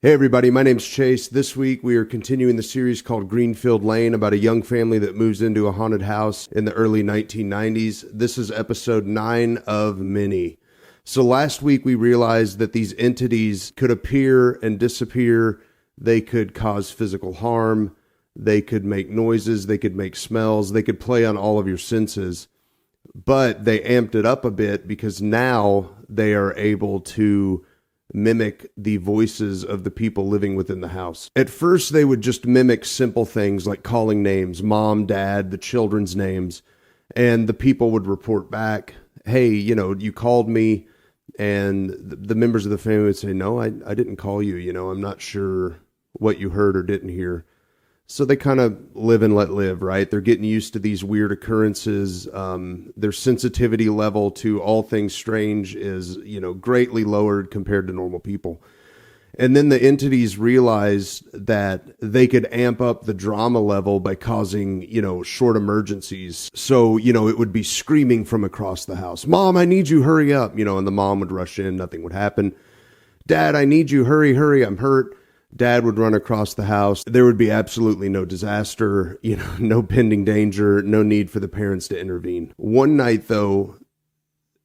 Hey everybody, my name's Chase. This week we are continuing the series called Greenfield Lane about a young family that moves into a haunted house in the early 1990s. This is episode 9 of many. So last week we realized that these entities could appear and disappear. They could cause physical harm. They could make noises. They could make smells. They could play on all of your senses. But they amped it up a bit because now they are able to mimic the voices of the people living within the house. At first, they would just mimic simple things like calling names, mom, dad, the children's names, and the people would report back, hey, you called me, and the members of the family would say, no, I didn't call you, I'm not sure what you heard or didn't hear. So they kind of live and let live, right? They're getting used to these weird occurrences. Their sensitivity level to all things strange is, greatly lowered compared to normal people. And then the entities realized that they could amp up the drama level by causing, short emergencies. So, it would be screaming from across the house, Mom, I need you, hurry up, and the mom would rush in, nothing would happen. Dad, I need you, hurry, I'm hurt. Dad would run across the house. There would be absolutely no disaster, no pending danger, no need for the parents to intervene. One night, though,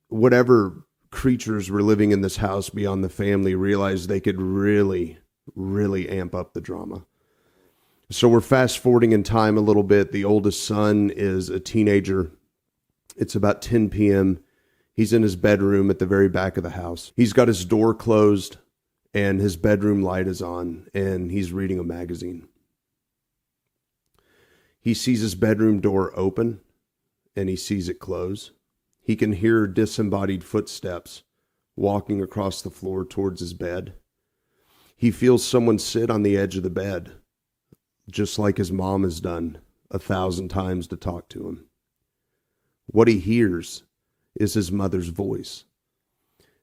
whatever creatures were living in this house beyond the family realized they could really, really amp up the drama. So we're fast forwarding in time a little bit. The oldest son is a teenager. It's about 10 p.m. He's in his bedroom at the very back of the house. He's got his door closed, and his bedroom light is on, and he's reading a magazine. He sees his bedroom door open, and he sees it close. He can hear disembodied footsteps walking across the floor towards his bed. He feels someone sit on the edge of the bed, just like his mom has done 1,000 times to talk to him. What he hears is his mother's voice.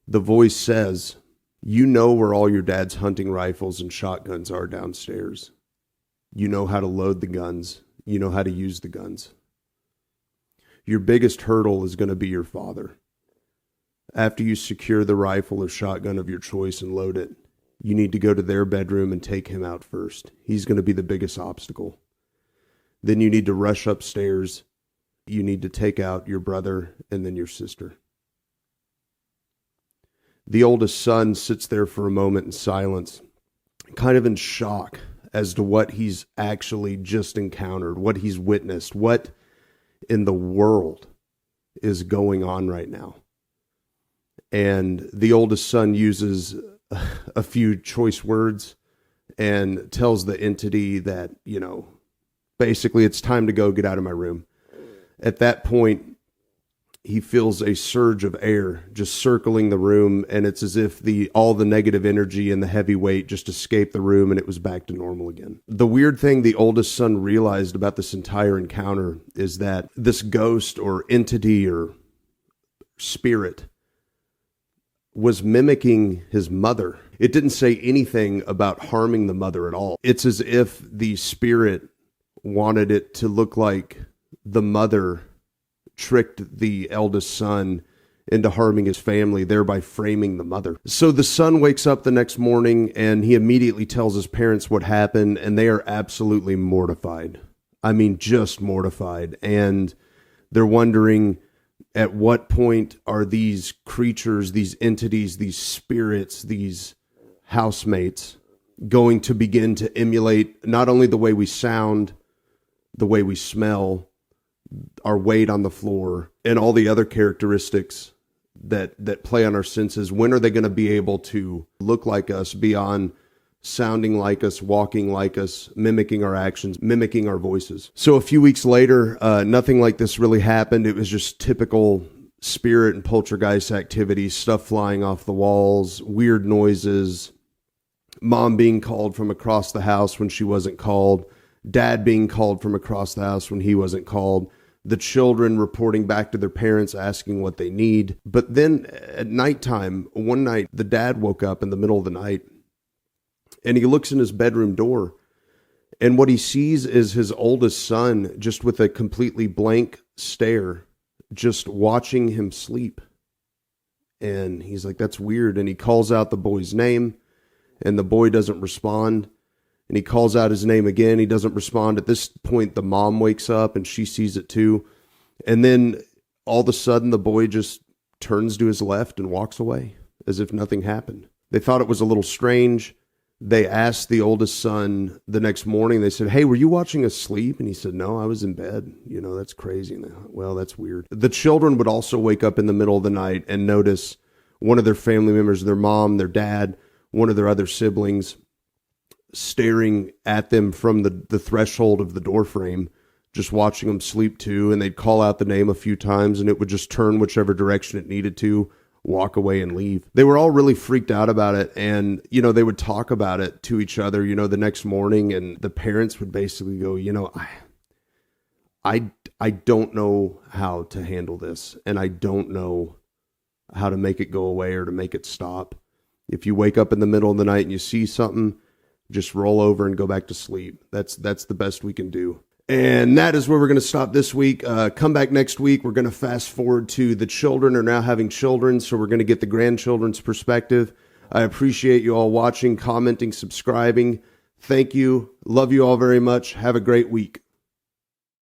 The voice says, you know where all your dad's hunting rifles and shotguns are downstairs. You know how to load the guns. You know how to use the guns. Your biggest hurdle is going to be your father. After you secure the rifle or shotgun of your choice and load it, you need to go to their bedroom and take him out first. He's going to be the biggest obstacle. Then you need to rush upstairs. You need to take out your brother and then your sister. The oldest son sits there for a moment in silence, kind of in shock as to what he's actually just encountered, what he's witnessed, what in the world is going on right now. And the oldest son uses a few choice words and tells the entity that, basically it's time to go, get out of my room. At that point, he feels a surge of air just circling the room, and it's as if all the negative energy and the heavy weight just escaped the room and it was back to normal again. The weird thing the oldest son realized about this entire encounter is that this ghost or entity or spirit was mimicking his mother. It didn't say anything about harming the mother at all. It's as if the spirit wanted it to look like the mother tricked the eldest son into harming his family, thereby framing the mother. So the son wakes up the next morning and he immediately tells his parents what happened, and they are absolutely mortified. I mean, just mortified. And they're wondering, at what point are these creatures, these entities, these spirits, these housemates going to begin to emulate not only the way we sound, the way we smell, our weight on the floor, and all the other characteristics that play on our senses? When are they going to be able to look like us beyond sounding like us, walking like us, mimicking our actions, mimicking our voices? So a few weeks later, nothing like this really happened. It was just typical spirit and poltergeist activity, stuff flying off the walls, weird noises, mom being called from across the house when she wasn't called, dad being called from across the house when he wasn't called, the children reporting back to their parents asking what they need. But then at nighttime, one night, the dad woke up in the middle of the night and he looks in his bedroom door, and what he sees is his oldest son just with a completely blank stare, just watching him sleep. And he's like, that's weird. And he calls out the boy's name, and the boy doesn't respond. And he calls out his name again. He doesn't respond. At this point, the mom wakes up and she sees it too. And then all of a sudden, the boy just turns to his left and walks away as if nothing happened. They thought it was a little strange. They asked the oldest son the next morning. They said, "Hey, were you watching us sleep?" And he said, "No, I was in bed." That's crazy. And they thought, well, that's weird. The children would also wake up in the middle of the night and notice one of their family members, their mom, their dad, one of their other siblings, staring at them from the threshold of the door frame, just watching them sleep too. And they'd call out the name a few times and it would just turn whichever direction it needed to, walk away and leave. They were all really freaked out about it. And, they would talk about it to each other, the next morning, and the parents would basically go, I don't know how to handle this. And I don't know how to make it go away or to make it stop. If you wake up in the middle of the night and you see something, just roll over and go back to sleep. That's the best we can do. And that is where we're going to stop this week. Come back next week. We're going to fast forward to the children are now having children, so we're going to get the grandchildren's perspective. I appreciate you all watching, commenting, subscribing. Thank you. Love you all very much. Have a great week.